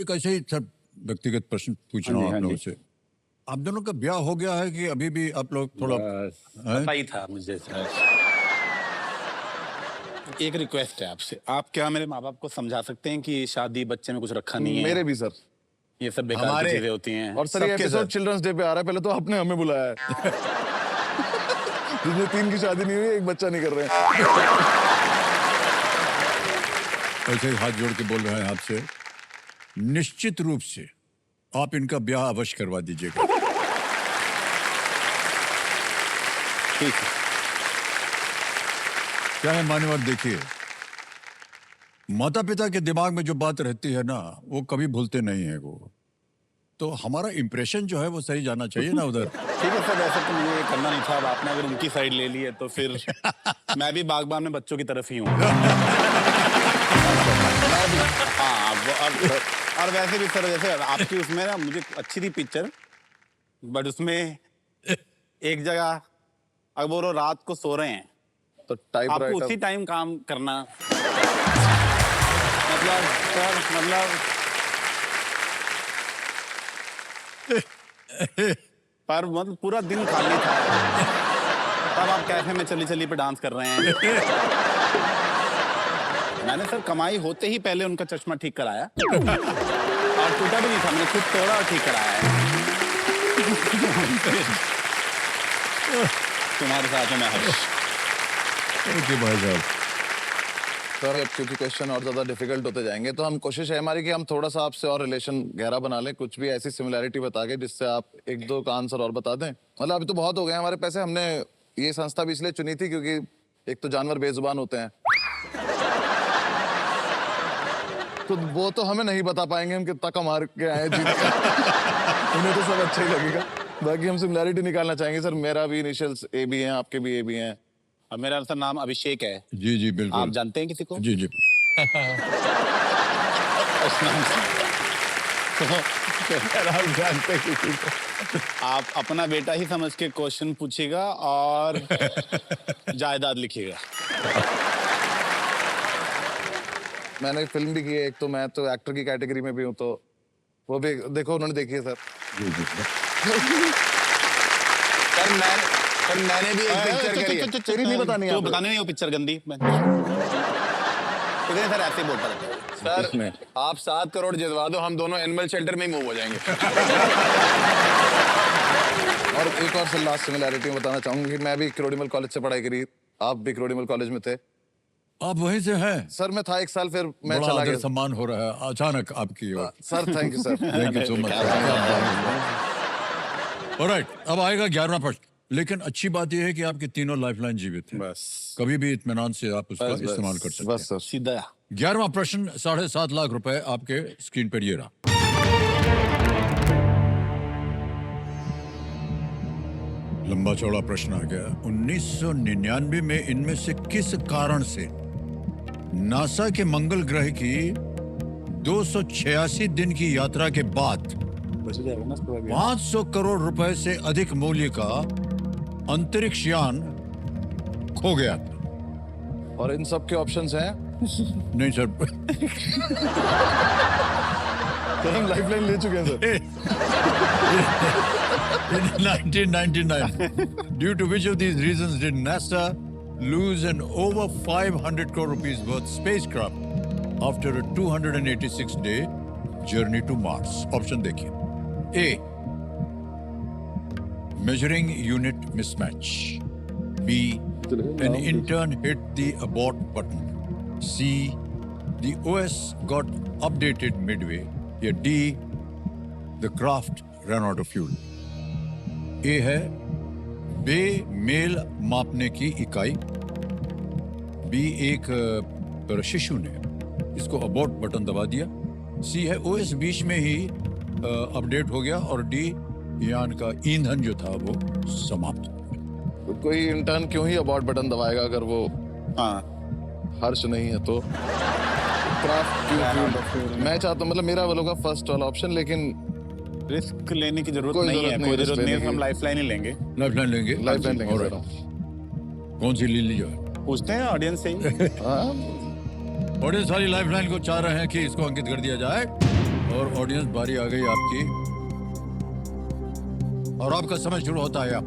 एक ऐसे ही सब व्यक्तिगत प्रश्न पूछ रहा हूँ आप लोगों से। आप दोनों का ब्याह हो गया है कि अभी भी आप लोग थोड़ा पता ही था मुझे सर। एक रिक्वेस्ट है आपसे, आप क्या मेरे माँ बाप को समझा सकते हैं कि शादी बच्चे में कुछ रखा नहीं है? मेरे भी सर। ये सब बेकार की चीजें होती हैं। और सर ये एपिसोड चिल्ड्रंस डे पे आ रहा है, पहले तो आपने हमें बुलाया है। जिसमें 3 की शादी नहीं हुई, एक बच्चा नहीं कर रहे हैं। ऐसे ही हाथ जोड़ के बोल रहे हैं आपसे, निश्चित रूप से आप इनका ब्याह अवश्य करवा दीजिएगा। ठीक है। क्या है मान्यवर, देखिए, माता पिता के दिमाग में जो बात रहती है ना, वो कभी भूलते नहीं है वो। तो हमारा इंप्रेशन जो है वो सही जाना चाहिए ना उधर। ठीक है सर, वैसे तो मुझे ये करना नहीं था। अब आपने अगर उनकी साइड ले ली है तो फिर मैं भी बागबान में बच्चों की तरफ ही हूँ। हाँ, और वैसे भी सर, जैसे आपकी उसमें ना मुझे अच्छी थी पिक्चर, बट उसमें एक जगह अगर वो रात को सो रहे हैं तो आपको उसी टाइम काम करना, मतलब सर, मतलब पर मतलब पूरा दिन खाली था, तब आप कैफे में चली चली पे डांस कर रहे हैं। मैंने सर कमाई होते ही पहले उनका चश्मा ठीक कराया और टूटा भी नहीं था, मैंने खुद तोड़ा और ठीक कराया है। तुम्हारे साथ में हर्ष। भाई साहब, सर अब क्योंकि क्वेश्चन और ज्यादा डिफिकल्ट होते जाएंगे तो हम कोशिश है हमारी कि हम थोड़ा सा आपसे और रिलेशन गहरा बना लें, कुछ भी ऐसी सिमिलैरिटी बता के जिससे आप 1-2 का आंसर और बता दें। मतलब अभी तो बहुत हो गए हमारे पैसे। हमने ये संस्था भी इसलिए चुनी थी क्योंकि एक तो जानवर बेजुबान होते हैं, तो वो तो हमें नहीं बता पाएंगे हम कितना कमा के आए जीत के। उन्हें तो सब अच्छा ही लगेगा। बाकी हम सिमिलैरिटी निकालना चाहेंगे सर। मेरा भी इनिशियल्स ए भी हैं, आपके भी ए भी हैं। अब मेरा सर नाम अभिषेक है। जी जी बिल्कुल। आप जानते हैं किसी को? जी जी। उस नाम से आप जानते हैं किसी को? आप अपना बेटा ही समझ के क्वेश्चन पूछिएगा और जायदाद लिखिएगा। मैंने फिल्म भी की है एक, तो मैं तो एक्टर की कैटेगरी में भी हूँ, तो वो भी देखो, उन्होंने देखी है सर। जी जी। सर मैंने भी एक पिक्चर करी है। तेरी नहीं बतानी है? तो बताने नहीं, वो पिक्चर गंदी। सर ऐसे ही बोलता रहता है। सर आप 7 करोड़ जितवा दो, हम दोनों एनिमल शेल्टर में ही मूव हो जाएंगे। और एक और से लास्ट सिमिलैरिटी में बताना चाहूंगा कि मैं भी किरोड़ीमल कॉलेज से पढ़ाई करी, आप भी किरोड़ीमल कॉलेज में थे। आप वहीं से हैं? सर मैं था 1 साल, फिर मैं बड़ा चला गया। सम्मान हो रहा है अचानक आपकी ओर। Sir thank you sir. Thank you so much. Alright, अब आएगा 11वां प्रश्न। लेकिन अच्छी बात यह है कि आपके तीनों लाइफलाइन जीवित हैं। बस कभी भी इत्मीनान से आप उसका इस्तेमाल कर सकते हैं। बस सर। सीधा 11वां प्रश्न, 7.5 लाख रुपए आपके स्क्रीन पर ये रहा। लंबा चौड़ा प्रश्न आ गया। 1999 में इनमें से किस कारण से नासा के मंगल ग्रह की 286 दिन की यात्रा के बाद 500 करोड़ रुपए से अधिक मूल्य का अंतरिक्ष यान खो गया था? और इन सब के ऑप्शंस हैं? नहीं सर। सर हम लाइफलाइन ले चुके हैं sir. In 1999, due to which of these reasons did NASA lose an over 500 crore rupees worth spacecraft after a 286-day journey to Mars? Option देखिए। A. Measuring unit mismatch. B. An intern hit the abort button. C. The OS got updated midway. या D. The craft ran out of fuel. A है बेमेल मापने की इकाई। B एक शिशु ने इसको अबॉर्ट बटन दबा दिया। C है OS बीच में ही अपडेट हो गया। और D यान का ईंधन जो था वो समाप्त हो गया। तो कोई इंटर्न क्यों ही अबॉर्ट बटन दबाएगा अगर वो हर्ष नहीं है तो? मैं चाहता हूँ, मतलब मेरा वालों का फर्स्ट वाला ऑप्शन, लेकिन रिस्क लेने की जरूरत नहीं है। कोई जरूरत नहीं है, हम लाइफलाइन ही लेंगे। लाइफलाइन लेंगे? लाइफलाइन लेंगे सर। कौन सी ले लीजिए? पूछते हैं ऑडियंस से ही। ऑडियंस सारी लाइफलाइन को चाह रहे हैं कि इसको अंकित कर दिया जाए। और ऑडियंस बारी आ गई आपकी, और आपका समय शुरू होता है अब।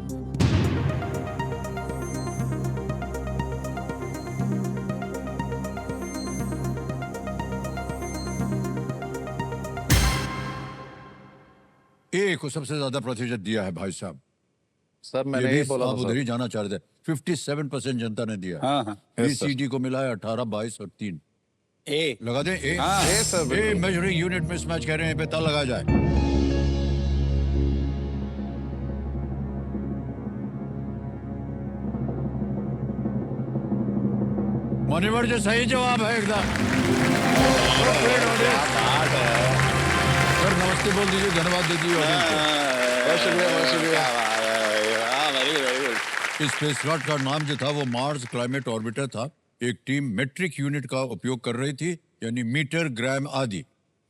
ए को सबसे ज्यादा प्रतिशत दिया है भाई साहब। सर मैंने ये ये भी बोला आप था उधर सर। ही जाना चाह रहे थे। 57% जनता ने दिया। हाँ हाँ बीसीडी को मिला है 18, 22 और 3। ए लगा दें ए। हाँ ए सर ए बिल्कुल। मेजरिंग यूनिट मिसमैच कह रहे हैं, पता लगा जाए। मान्यवर जो सही जवाब है एकदम। सर नमस्ते बोल दीजिए, धन्यवाद दे दीजिए audience को। बहुत शुक्रिया, बहुत शुक्रिया। Very good. इस स्पेसक्राफ्ट का नाम जो था वो मार्स क्लाइमेट ऑर्बिटर था। एक टीम मेट्रिक यूनिट का उपयोग कर रही थी, यानी मीटर, ग्राम आदि,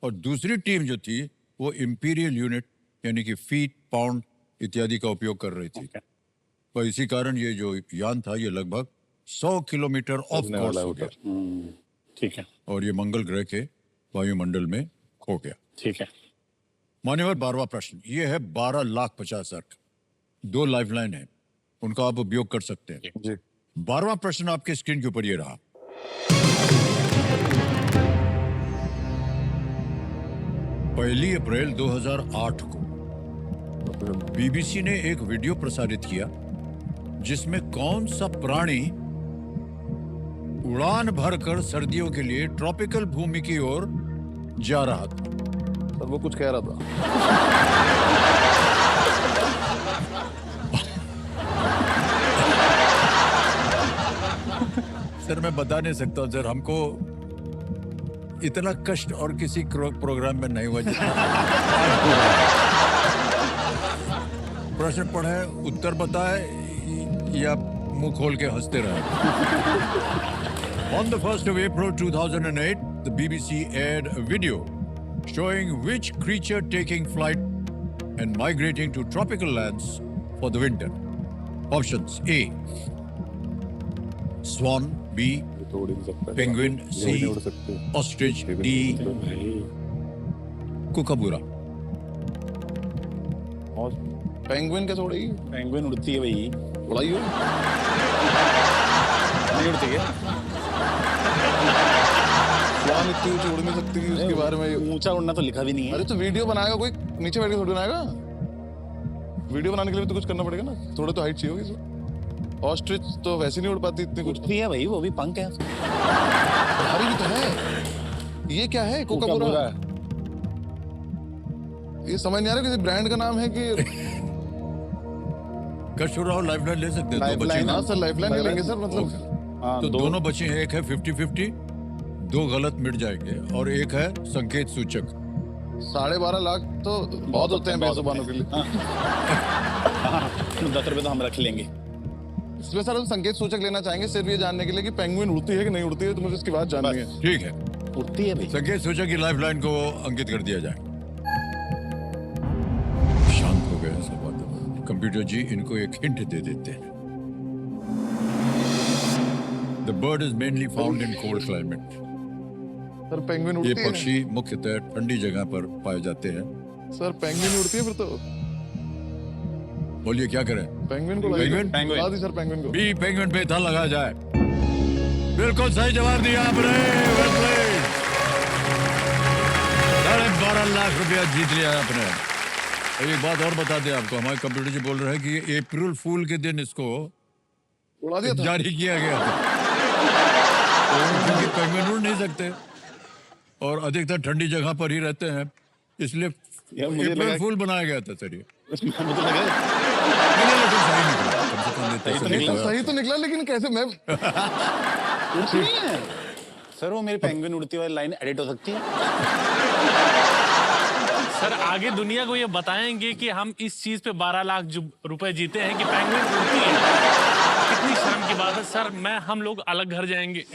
और दूसरी टीम जो थी वो इंपीरियल यूनिट यानी कि फीट, पाउंड इत्यादि का उपयोग कर रही थी। और इसी कारण ये जो यान था ये लगभग 100 किलोमीटर ऑफ कोर्स हो गया ठीक है और ये मंगल ग्रह के वायुमंडल में खो गया। ठीक है। मान्यवर 12वां प्रश्न ये है 12,50,000 का। 2 लाइफलाइन है, उनका आप उपयोग कर सकते हैं। जी 12वां प्रश्न आपके स्क्रीन के ऊपर ये रहा। पहली अप्रैल 2008 को बीबीसी ने एक वीडियो प्रसारित किया जिसमें कौन सा प्राणी उड़ान भरकर सर्दियों के लिए ट्रॉपिकल भूमि की ओर जा रहा था। सर वो कुछ कह रहा था। सर मैं बता नहीं सकता हूं सर, हमको इतना कष्ट और किसी प्रोग्राम में नहीं हुआ जितना प्रश्न पढ़े, उत्तर बताए या मुंह खोल के हंसते रहे। On the 1st of April 2008, the BBC aired a video showing which creature taking flight and migrating to tropical lands for the winter. Options: A. Swan, B. Penguin, C. Ostrich, D. Kookaburra. Penguin कैसे उड़ेगी? Penguin उड़ती है भाई। उड़ाई हो? नहीं उड़ती है। स्वान इतनी ऊंची उड़ नहीं सकती कि उसके बारे में। ऊंचा उड़ना तो लिखा भी नहीं है। अरे तो वीडियो बनाएगा कोई, नीचे बैठ के थोड़ी बनाएगा। वीडियो बनाने के लिए भी तो कुछ करना पड़ेगा ना, थोड़ा तो हाइट चाहिए होगी। ऑस्ट्रिच तो वैसे नहीं उड़ पाती इतनी कुछ। उड़ती है भाई, वो भी पंख है। हमारी भी तो है। ये क्या है? कोकाकोला। ये समझ नहीं आ रहा किसी ब्रांड का नाम है कि कश हो रहा हो, लाइफलाइन ले सकते हैं। 2 बचे लाइफलाइन, ना हाँ सर लाइफलाइन नहीं लेंगे सर, मतलब हाँ, तो दोनों बचे हैं। एक है 50-50, 2 गलत मिट जाएंगे, और एक है संकेत सूचक। 12.5 लाख तो बहुत होते हैं बेजुबानों के लिए। 10 रुपए तो हम रख लेंगे। इसमें सर हम संकेत सूचक लेना चाहेंगे सिर्फ ये जानने के लिए कि पेंगुइन उड़ती है कि नहीं उड़ती है, तो मुझे इसकी बात जाननी है। ठीक है, उड़ती है भाई। संकेत सूचक की लाइफलाइन को अंकित कर दिया जाए। शांत हो गए सब। कंप्यूटर जी इनको एक हिंट दे देते हैं। The bird is mainly found in cold climate. Sir penguin ये उड़ती है? पक्षी मुख्यतः ठंडी जगह पर पाए जाते हैं। सर पेंगुइन उड़ती है फिर तो। बोलिए क्या करें? पेंगुइन को पेंगुइन? लगा दी सर पेंगुइन को। बी पेंगुइन पे था लगा जाए। बिल्कुल सही जवाब दिया आपने। Well played. 12.5 लाख रुपया जीत लिया आपने। और एक बात और बता दें आपको, हमारे कंप्यूटर जी बोल रहे हैं कि अप्रैल फूल के दिन इसको उड़ा दिया था। जारी किया गया था। क्योंकि पेंगुइन उड़ नहीं सकते और अधिकतर ठंडी जगह पर ही रहते हैं, इसलिए यार मुझे अप्रैल लगा फूल बनाया गया था सर। ये मुझे लगा नहीं, लेकिन सही निकला। कम से कम ये सही तो तसल्ली निकला, हुआ। सही तो निकला, लेकिन कैसे मैं उड़ती नहीं है। सर वो मेरी पेंगुइन उड़ती वाली लाइन एडिट हो सकती है। सर आगे दुनिया को ये बताएंगे कि हम इस चीज पे 12 लाख रुपए जीते हैं कि पेंगुइन उड़ती है। कितनी शर्म की बात है सर। हम लोग अलग घर जाएंगे।